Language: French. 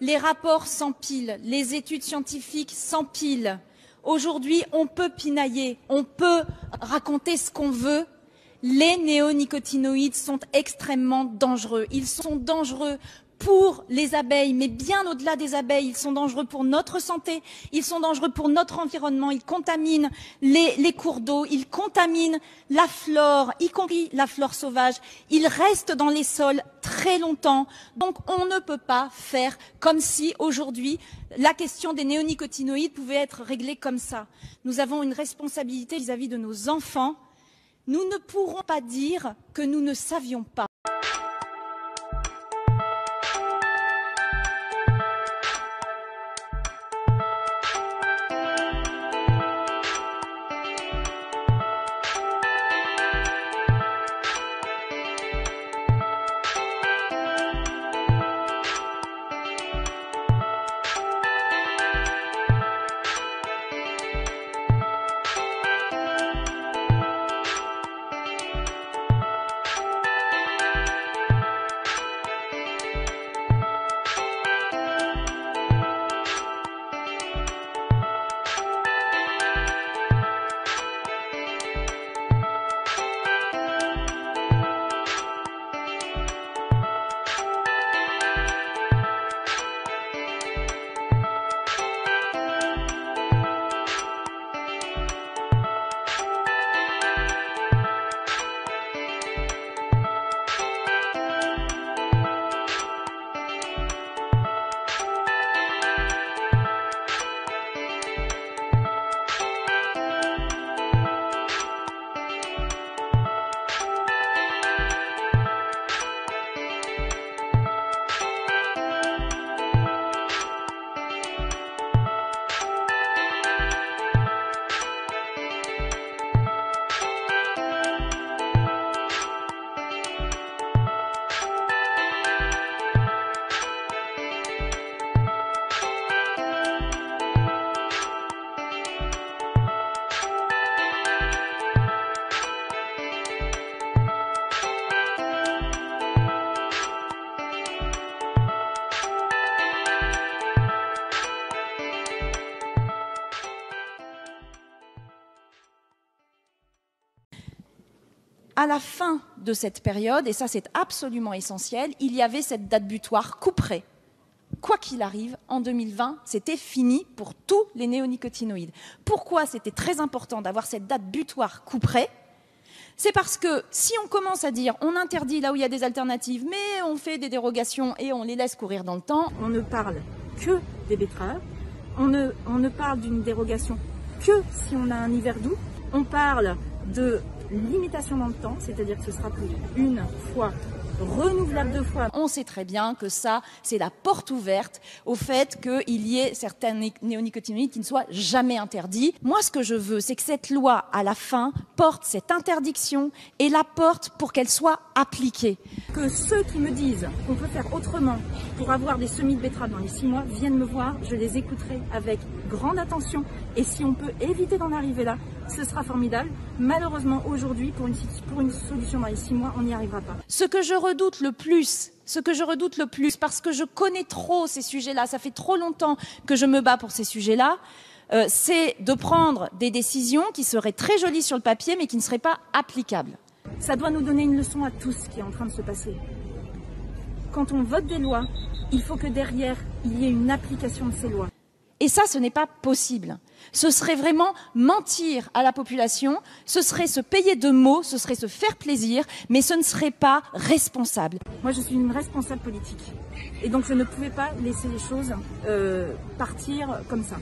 Les rapports s'empilent, les études scientifiques s'empilent. Aujourd'hui, on peut pinailler, on peut raconter ce qu'on veut. Les néonicotinoïdes sont extrêmement dangereux. Ils sont dangereux pour les abeilles, mais bien au-delà des abeilles. Ils sont dangereux pour notre santé, ils sont dangereux pour notre environnement. Ils contaminent les cours d'eau, ils contaminent la flore, y compris la flore sauvage. Ils restent dans les sols très longtemps. Donc on ne peut pas faire comme si aujourd'hui la question des néonicotinoïdes pouvait être réglée comme ça. Nous avons une responsabilité vis-à-vis de nos enfants. Nous ne pourrons pas dire que nous ne savions pas. À la fin de cette période, et ça c'est absolument essentiel, il y avait cette date butoir couperet. Quoi qu'il arrive, en 2020, c'était fini pour tous les néonicotinoïdes. Pourquoi c'était très important d'avoir cette date butoir couperet? C'est parce que si on commence à dire on interdit là où il y a des alternatives, mais on fait des dérogations et on les laisse courir dans le temps, on ne parle que des betteraves, on ne parle d'une dérogation que si on a un hiver doux, on parle de limitation dans le temps, c'est-à-dire que ce sera pour une fois, renouvelable 2 fois. On sait très bien que ça, c'est la porte ouverte au fait qu'il y ait certains néonicotinoïdes qui ne soient jamais interdits. Moi, ce que je veux, c'est que cette loi, à la fin, porte cette interdiction et la porte pour qu'elle soit appliquée. Que ceux qui me disent qu'on peut faire autrement pour avoir des semis de betteraves dans les 6 mois viennent me voir, je les écouterai avec grande attention. Et si on peut éviter d'en arriver là, ce sera formidable. Malheureusement, aujourd'hui, pour une solution dans les 6 mois, on n'y arrivera pas. Ce que je redoute le plus, parce que je connais trop ces sujets-là, ça fait trop longtemps que je me bats pour ces sujets-là, c'est de prendre des décisions qui seraient très jolies sur le papier, mais qui ne seraient pas applicables. Ça doit nous donner une leçon à tous ce qui est en train de se passer. Quand on vote des lois, il faut que derrière, il y ait une application de ces lois. Et ça, ce n'est pas possible. Ce serait vraiment mentir à la population, ce serait se payer de mots, ce serait se faire plaisir, mais ce ne serait pas responsable. Moi, je suis une responsable politique. Et donc, je ne pouvais pas laisser les choses partir comme ça.